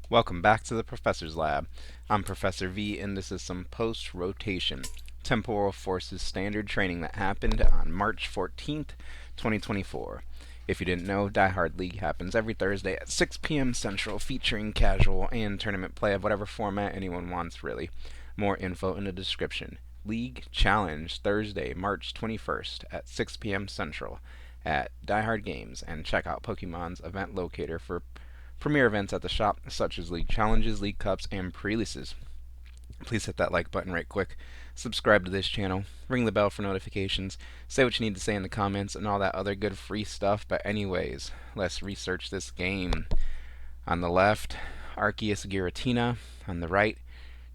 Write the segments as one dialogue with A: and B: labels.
A: Welcome back to the Professor's Lab. I'm Professor V, and this is some post-rotation Temporal Forces Standard training that happened on March 14th, 2024. If you didn't know, Die Hard League happens every Thursday at 6 p.m. Central, featuring casual and tournament play of whatever format anyone wants, really. More info in the description. League Challenge, Thursday, March 21st at 6 p.m. Central at Die Hard Games, and check out Pokemon's event locator for premier events at the shop, such as League Challenges, League Cups, and pre-releases. Please hit that like button right quick. Subscribe to this channel. Ring the bell for notifications. Say what you need to say in the comments and all that other good free stuff. But anyways, let's research this game. On the left, Arceus Giratina. On the right,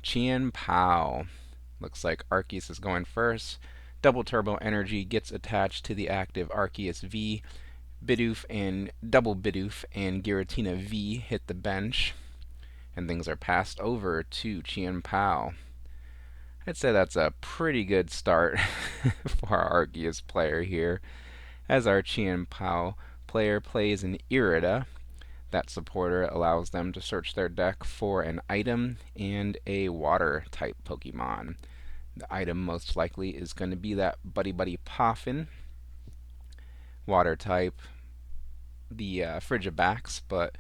A: Chien-Pao. Looks like Arceus is going first. Double Turbo Energy gets attached to the active Arceus V. Bidoof and Double Bidoof and Giratina V hit the bench, and things are passed over to Chien-Pao. I'd say that's a pretty good start for our Arceus player here, as our Chien-Pao player plays an Irida. That supporter allows them to search their deck for an item and a water-type Pokemon. The item most likely is going to be that Buddy Buddy Poffin, water type, the Frigibax, but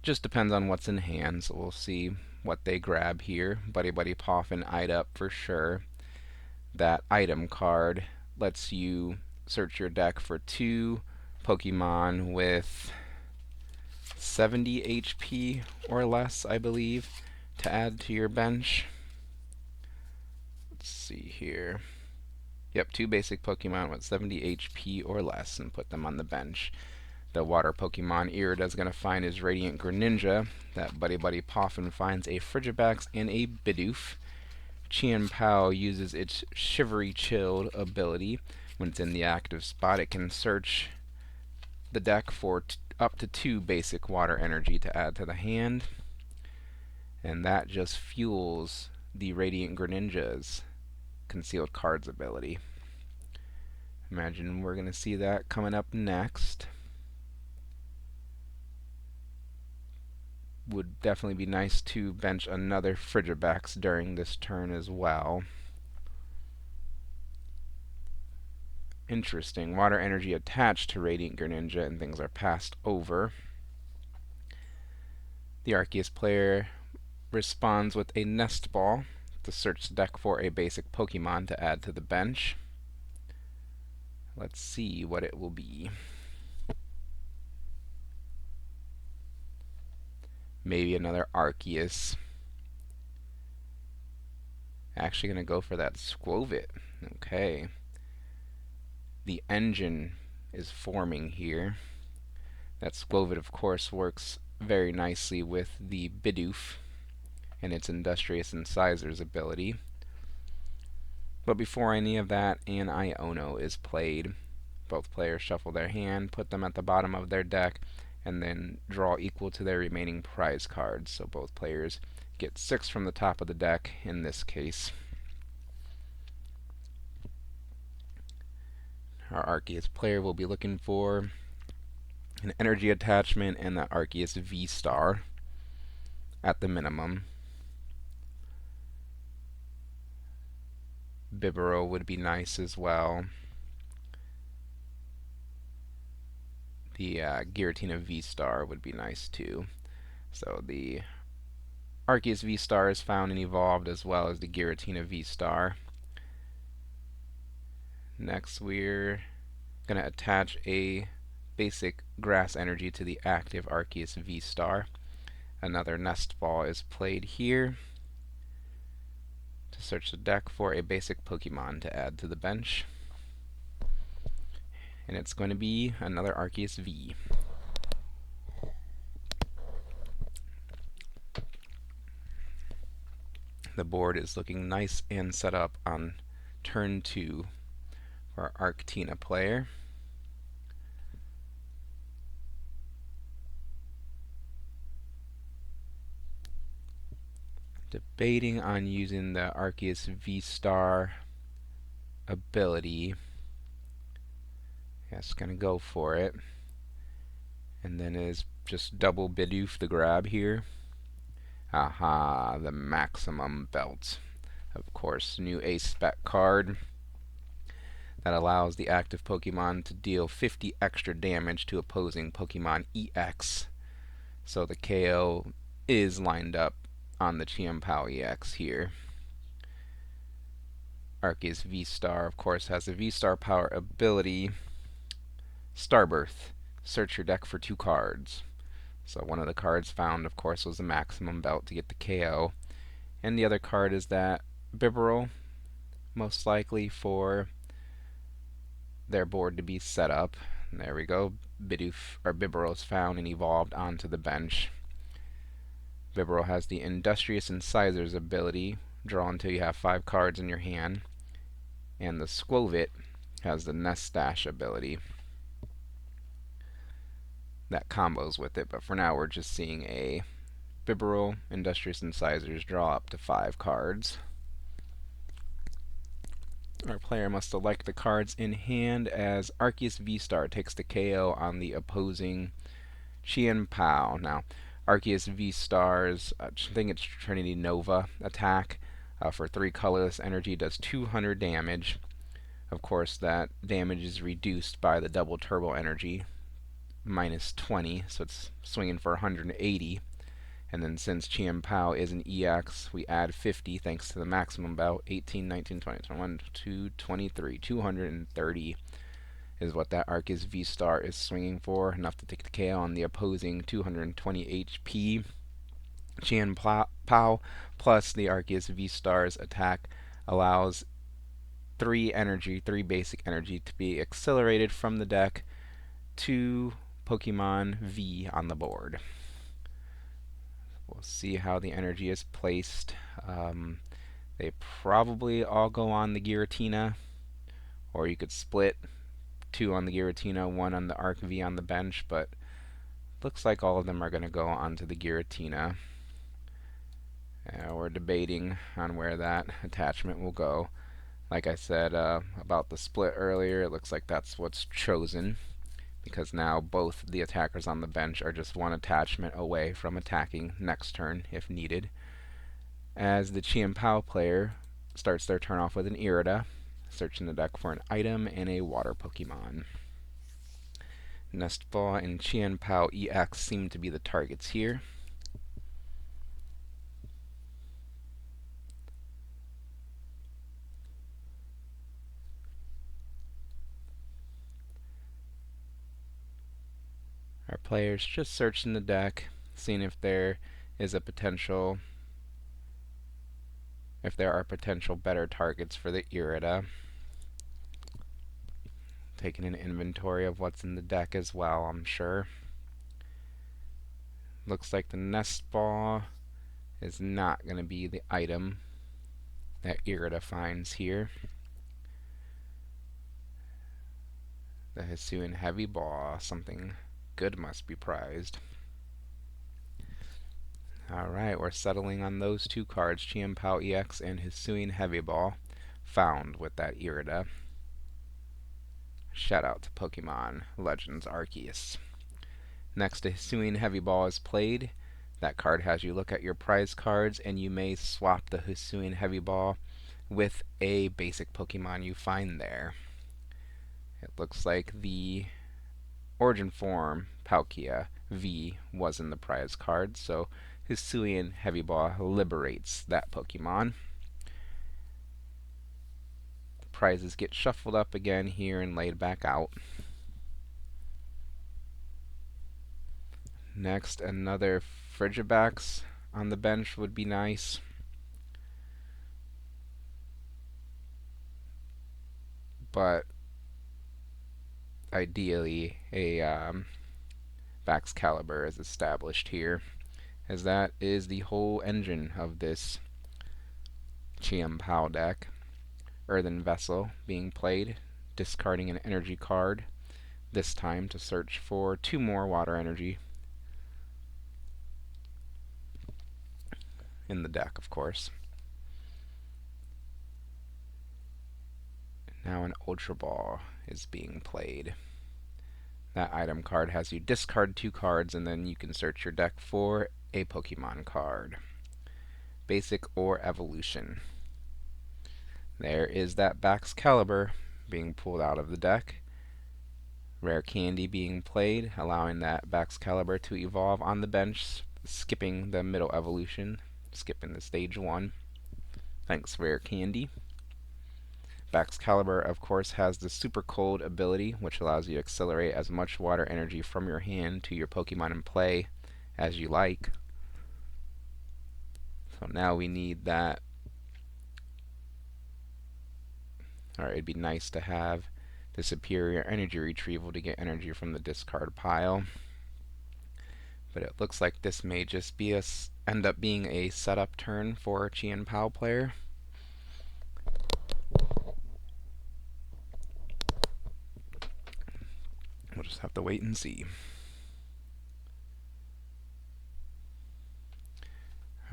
A: just depends on what's in hand, so we'll see what they grab here. Buddy Buddy Poffin eyed up for sure. That item card lets you search your deck for 2 Pokemon with 70 HP or less, I believe, to add to your bench. Let's see here. Yep, 2 basic Pokemon with 70 HP or less, and put them on the bench. The water Pokemon Irida is going to find his Radiant Greninja. That Buddy Buddy Poffin finds a Frigibax and a Bidoof. Chien-Pao uses its Shivery Chilled ability. When it's in the active spot, it can search the deck for up to 2 basic water energy to add to the hand. And that just fuels the Radiant Greninja's Concealed Cards ability. Imagine we're going to see that coming up next. Would definitely be nice to bench another Frigibax during this turn as well. Interesting. Water energy attached to Radiant Greninja, and things are passed over. The Arceus player responds with a Nest Ball to search the deck for a basic Pokemon to add to the bench. Let's see what it will be. Maybe another Arceus. Actually going to go for that Squovit. Okay. The engine is forming here. That Squovit, of course, works very nicely with the Bidoof and its Industrious Incisors ability. But before any of that, an Iono is played. Both players shuffle their hand, put them at the bottom of their deck, and then draw equal to their remaining prize cards. So both players get 6 from the top of the deck in this case. Our Arceus player will be looking for an energy attachment and the Arceus V-Star at the minimum. Bibarel would be nice as well. The Giratina V-Star would be nice too. So the Arceus V-Star is found and evolved, as well as the Giratina V-Star. Next, we're going to attach a basic grass energy to the active Arceus V-Star. Another Nest Ball is played here to search the deck for a basic Pokemon to add to the bench. And it's going to be another Arceus V. The board is looking nice and set up on turn 2 for our Arctina player. Debating on using the Arceus V-Star ability. Yes, gonna go for it. And then is just double Bidoof the grab here. Aha, the maximum belt. Of course, new ace spec card that allows the active Pokemon to deal 50 extra damage to opposing Pokemon EX. So the KO is lined up on the Chien-Pao EX here. Arceus V-Star, of course, has a V-Star power ability, Starbirth. Search your deck for 2 cards. So one of the cards found, of course, was the maximum belt to get the KO. And the other card is that Bibarel, most likely for their board to be set up. And there we go. Bibarel is found and evolved onto the bench. Bibarel has the Industrious Incisors ability, draw until you have 5 cards in your hand. And the Skwovet has the Nest Stash ability that combos with it, but for now we're just seeing a Bibarel, Industrious Incisors, draw up to 5 cards. Our player must select the cards in hand as Arceus V-Star takes the KO on the opposing Chien-Pao. Now, Arceus V-Star's, I think it's Trinity Nova attack for 3 colorless energy does 200 damage. Of course, that damage is reduced by the double turbo energy, minus 20, so it's swinging for 180. And then since Chien-Pao is an EX, we add 50 thanks to the maximum belt. 18, 19, 20, 21, 22, 23. 230 is what that Arceus V-Star is swinging for. Enough to take the KO on the opposing 220 HP Chien-Pao. Plus the Arceus V-Star's attack allows 3 basic energy to be accelerated from the deck to Pokemon V on the board. We'll see how the energy is placed. They probably all go on the Giratina, or you could split 2 on the Giratina, 1 on the Arc V on the bench, but looks like all of them are going to go onto the Giratina. We're debating on where that attachment will go. Like I said about the split earlier, it looks like that's what's chosen, because now both the attackers on the bench are just 1 attachment away from attacking next turn if needed. As the Chien-Pao player starts their turn off with an Irida, searching the deck for an item and a water Pokemon. Nestball and Chien-Pao EX seem to be the targets here. Our players just searching the deck, seeing if there is a potential, if there are potential better targets for the Irida. Taking an inventory of what's in the deck as well, I'm sure. Looks like the Nestball is not going to be the item that Irida finds here. The Hisuian Heavy Ball, something good must be prized. Alright, we're settling on those 2 cards, Chien-Pao EX and Hisuian Heavy Ball, found with that Irida. Shout out to Pokemon Legends Arceus. Next, a Hisuian Heavy Ball is played. That card has you look at your prize cards, and you may swap the Hisuian Heavy Ball with a basic Pokemon you find there. It looks like the Origin Form Palkia V was in the prize card, so Hisuian Heavy Ball liberates that Pokemon. The prizes get shuffled up again here and laid back out. Next, another Frigibax on the bench would be nice. But ideally, a Baxcalibur is established here, as that is the whole engine of this Chien-Pao deck. Earthen Vessel being played, discarding an energy card, this time to search for 2 more water energy in the deck, of course. Now an Ultra Ball is being played. That item card has you discard 2 cards, and then you can search your deck for a Pokemon card. Basic or Evolution. There is that Baxcalibur being pulled out of the deck. Rare Candy being played, allowing that Baxcalibur to evolve on the bench, skipping the middle evolution, skipping the stage 1. Thanks, Rare Candy. Baxcalibur, of course, has the Super Cold ability, which allows you to accelerate as much water energy from your hand to your Pokemon in play as you like. So now we need that. Or it'd be nice to have the Superior Energy Retrieval to get energy from the discard pile. But it looks like this may just be end up being a setup turn for a Chien-Pao player. We'll just have to wait and see.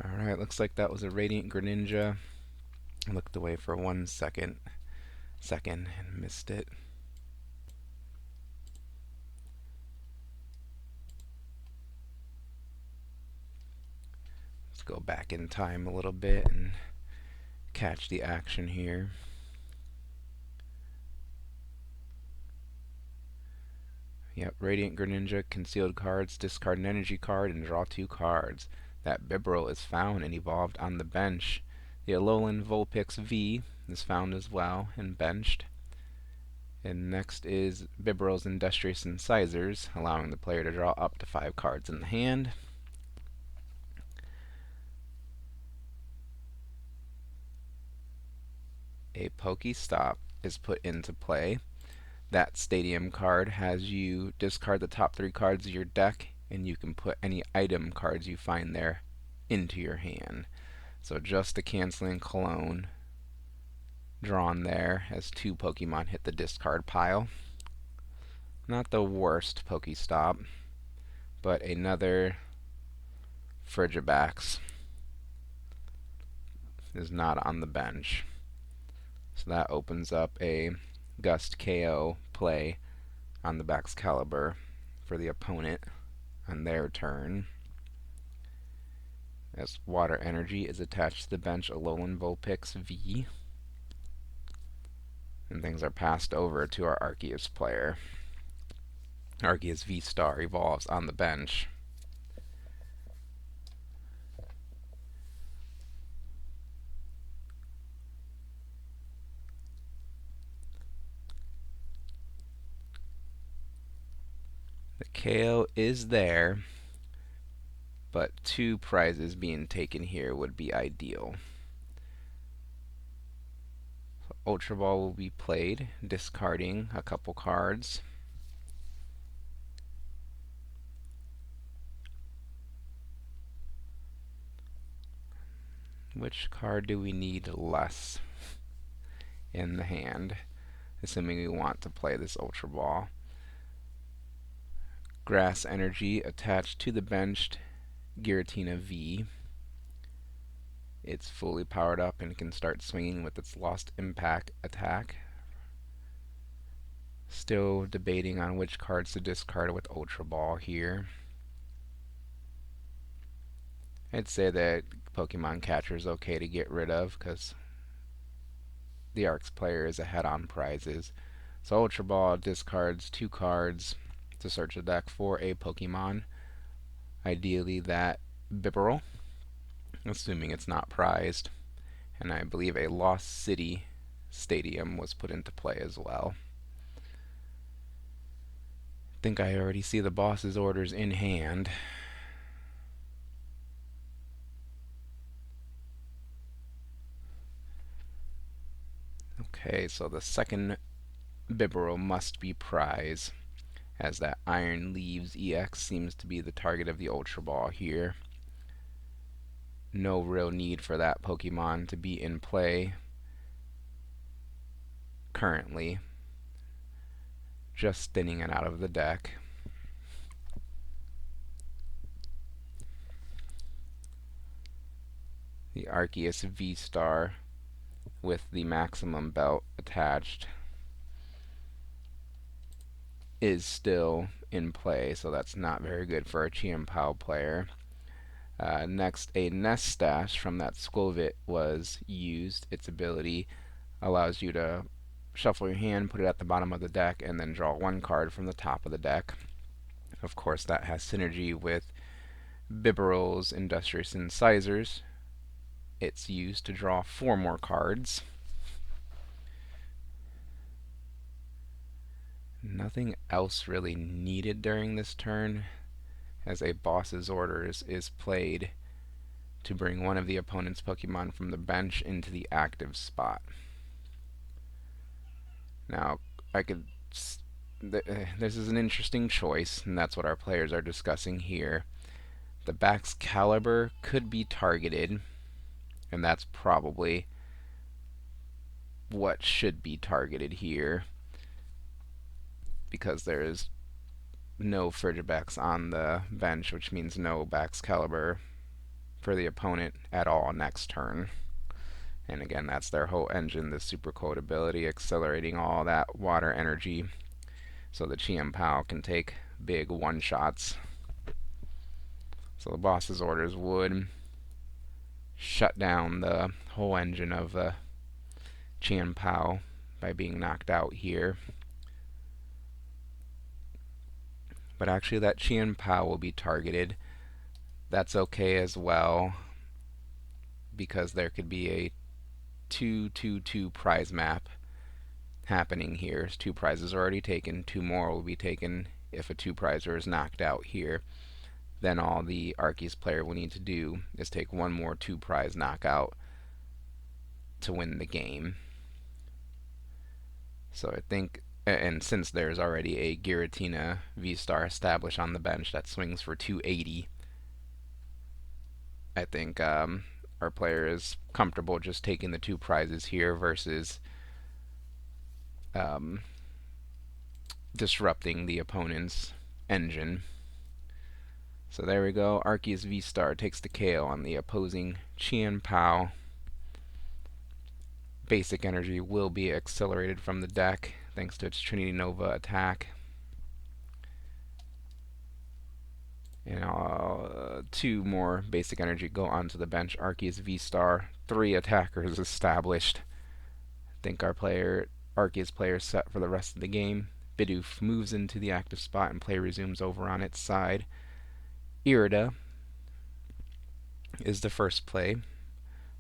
A: Alright, looks like that was a Radiant Greninja. I looked away for 1 second and missed it. Let's go back in time a little bit and catch the action here. Yep, Radiant Greninja, concealed cards, discard an energy card, and draw 2 cards. That Bibarel is found and evolved on the bench. The Alolan Vulpix V is found as well and benched. And next is Bibarel's Industrious Incisors, allowing the player to draw up to 5 cards in the hand. A Pokestop is put into play. That Stadium card has you discard the top 3 cards of your deck, and you can put any item cards you find there into your hand. So just a Canceling Cologne drawn there as 2 Pokemon hit the discard pile. Not the worst Pokestop, but another Frigibax is not on the bench. So that opens up a Gust KO play on the Baxcalibur for the opponent on their turn. As Water Energy is attached to the bench, Alolan Vulpix V. And things are passed over to our Arceus player. Arceus V-Star evolves on the bench. The KO is there, but 2 prizes being taken here would be ideal. So Ultra Ball will be played, discarding a couple cards. Which card do we need less in the hand, assuming we want to play this Ultra Ball? Grass Energy attached to the benched Giratina V. It's fully powered up and can start swinging with its Lost Impact attack. Still debating on which cards to discard with Ultra Ball here. I'd say that Pokemon Catcher is okay to get rid of because the Arcs player is ahead on prizes. So Ultra Ball discards 2 cards to search the deck for a Pokemon. Ideally that Bibarel, assuming it's not prized. And I believe a Lost City Stadium was put into play as well. I think I already see the boss's orders in hand. Okay, so the second Bibarel must be prize, as that Iron Leaves EX seems to be the target of the Ultra Ball here. No real need for that Pokemon to be in play currently. Just thinning it out of the deck. The Arceus V-Star with the maximum belt attached is still in play, so that's not very good for a Chien-Pao player. Next, a Nest Stash from that Skwovet was used. Its ability allows you to shuffle your hand, put it at the bottom of the deck, and then draw one card from the top of the deck. Of course, that has synergy with Bibarel's Industrious Incisors. It's used to draw 4 more cards. Nothing else really needed during this turn, as a Boss's Orders is played to bring one of the opponent's Pokemon from the bench into the active spot. Now, this is an interesting choice, and that's what our players are discussing here. The Baxcalibur could be targeted, and that's probably what should be targeted here, because there is no Frigibax on the bench, which means no Baxcalibur for the opponent at all next turn. And again, that's their whole engine, the Super Coat ability, accelerating all that water energy so the Chien-Pao can take big one-shots. So the Boss's Orders would shut down the whole engine of the Chien-Pao by being knocked out here. But actually that Chien-Pao will be targeted. That's okay as well, because there could be a 2-2-2 prize map happening here. 2 prizes are already taken, 2 more will be taken if a 2 prizer is knocked out here. Then all the Arceus player will need to do is take 1 more 2 prize knockout to win the game. So I think, and since there's already a Giratina V-Star established on the bench that swings for 280, I think our player is comfortable just taking the 2 prizes here versus disrupting the opponent's engine. So there we go. Arceus V-Star takes the KO on the opposing Chien-Pao. Basic energy will be accelerated from the deck thanks to its Trinity Nova attack. And 2 more basic energy go onto the bench. Arceus V-Star, 3 attackers established. I think our Arceus player set for the rest of the game. Bidoof moves into the active spot and play resumes over on its side. Irida is the first play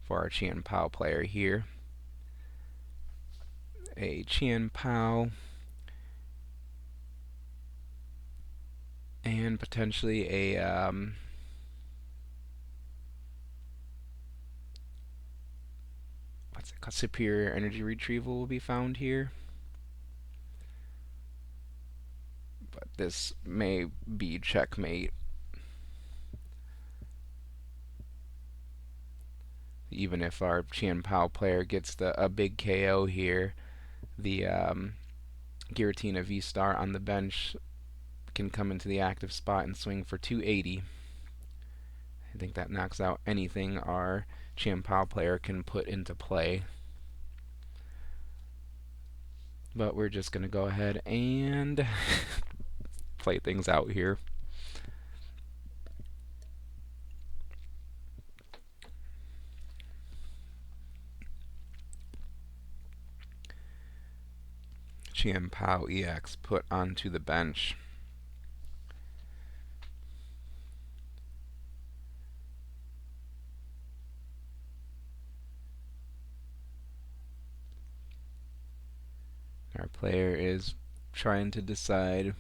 A: for our Chien-Pao player here. A Chien-Pao and potentially a what's it called? Superior Energy Retrieval will be found here. But this may be checkmate. Even if our Chien-Pao player gets a big KO here, the Giratina V-Star on the bench can come into the active spot and swing for 280. I think that knocks out anything our Chien-Pao player can put into play. But we're just going to go ahead and play things out here. Chien-Pao EX put onto the bench. Our player is trying to decide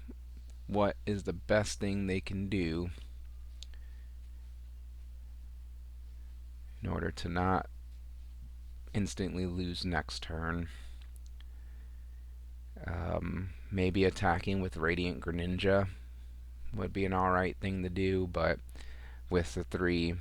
A: what is the best thing they can do in order to not instantly lose next turn. Maybe attacking with Radiant Greninja would be an alright thing to do, but with the 3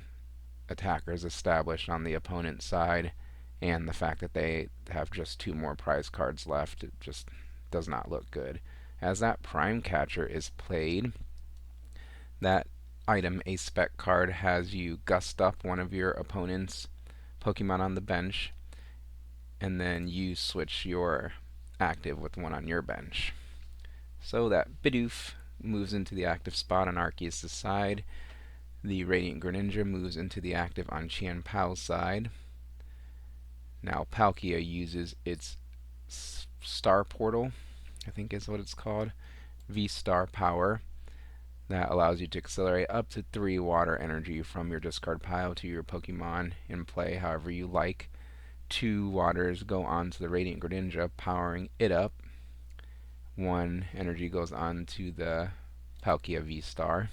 A: attackers established on the opponent's side and the fact that they have just 2 more prize cards left, it just does not look good. As that Prime Catcher is played, that item, a spec card, has you gust up one of your opponent's Pokemon on the bench, and then you switch your active with one on your bench. So that Bidoof moves into the active spot on Arceus' side. The Radiant Greninja moves into the active on Chien-Pao's side. Now Palkia uses its Star Portal, I think is what it's called, V-Star Power. That allows you to accelerate up to 3 water energy from your discard pile to your Pokemon in play however you like. 2 waters go on to the Radiant Greninja, powering it up. 1 energy goes on to the Palkia V-Star.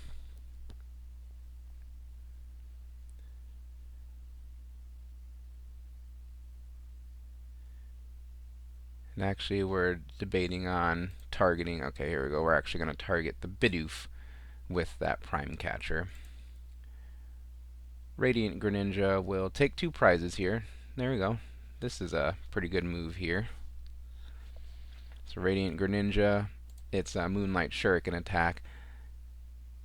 A: And actually we're debating on targeting, okay, here we go, we're actually going to target the Bidoof with that Prime Catcher. Radiant Greninja will take 2 prizes here. There we go. This is a pretty good move here. So Radiant Greninja, its Moonlight Shuriken attack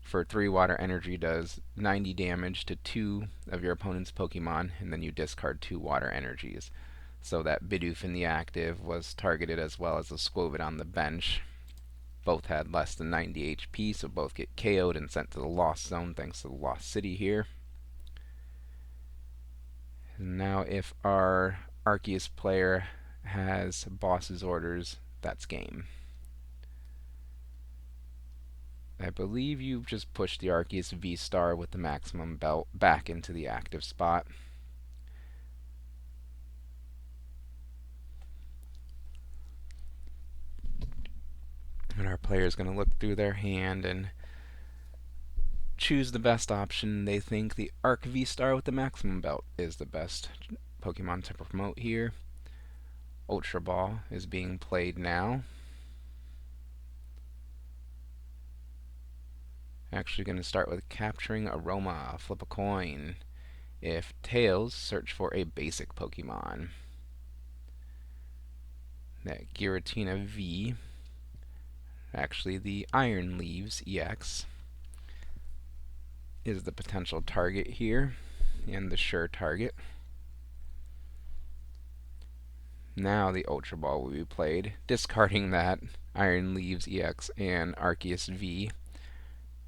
A: for 3 water energy does 90 damage to 2 of your opponent's Pokemon, and then you discard 2 water energies. So that Bidoof in the active was targeted as well as the Squovit on the bench. Both had less than 90 HP, so both get KO'd and sent to the Lost Zone thanks to the Lost City here. And now if our Arceus player has boss's orders, that's game. I believe you've just pushed the Arceus V-Star with the maximum belt back into the active spot. And our player is going to look through their hand and choose the best option. They think the Arc V-Star with the maximum belt is the best Pokemon to promote here. Ultra Ball is being played now. Actually going to start with capturing Aroma. Flip a coin. If tails, search for a basic Pokemon. That Giratina V. Actually, the Iron Leaves EX is the potential target here, and the sure target. Now the Ultra Ball will be played, discarding that Iron Leaves EX and Arceus V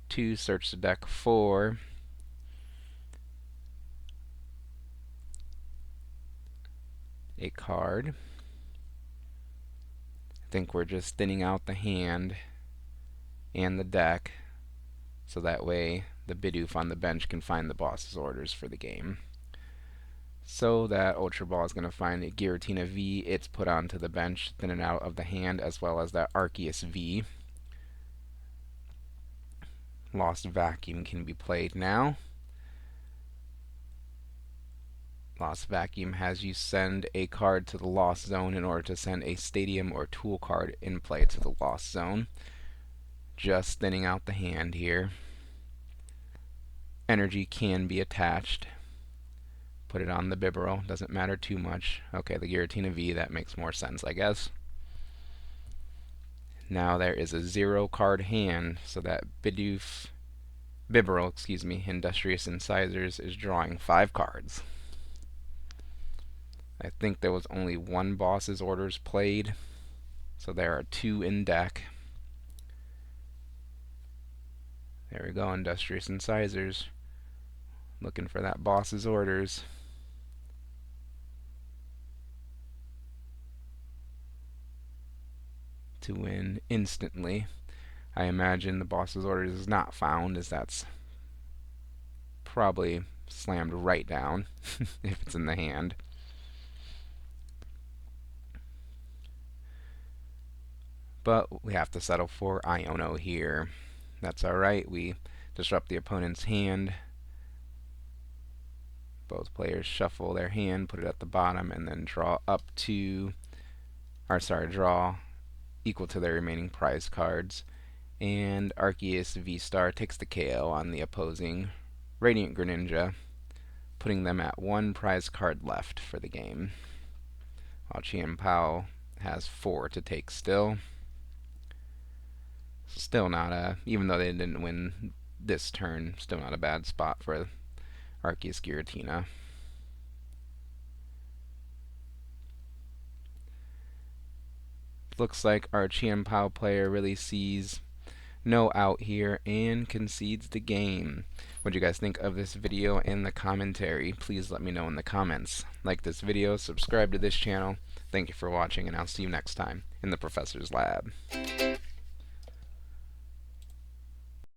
A: to search the deck for a card. I think we're just thinning out the hand and the deck so that way the Bidoof on the bench can find the boss's orders for the game. So that Ultra Ball is going to find a Giratina V. It's put onto the bench, thin it out of the hand, as well as that Arceus V. Lost Vacuum can be played now. Lost Vacuum has you send a card to the Lost Zone in order to send a Stadium or Tool card in play to the Lost Zone. Just thinning out the hand here. Energy can be attached. Put it on the Bibarel, doesn't matter too much. Okay, the Giratina V, that makes more sense, I guess. Now there is a 0 card hand, so that Bibarel, Industrious Incisors is drawing 5 cards. I think there was only 1 boss's orders played, so there are 2 in deck. There we go, Industrious Incisors. Looking for that boss's orders. To win instantly. I imagine the boss's orders is not found, as that's probably slammed right down if it's in the hand. But we have to settle for Iono here. That's alright, we disrupt the opponent's hand. Both players shuffle their hand, put it at the bottom, and then draw draw equal to their remaining prize cards. And Arceus V-Star takes the KO on the opposing Radiant Greninja, putting them at 1 prize card left for the game. While Chien-Pao has 4 to take still. Still not even though they didn't win this turn, still not a bad spot for Arceus Giratina. Looks like our Chien-Pao player really sees no out here and concedes the game. What do you guys think of this video and the commentary? Please let me know in the comments. Like this video, subscribe to this channel. Thank you for watching, and I'll see you next time in the Professor's Lab.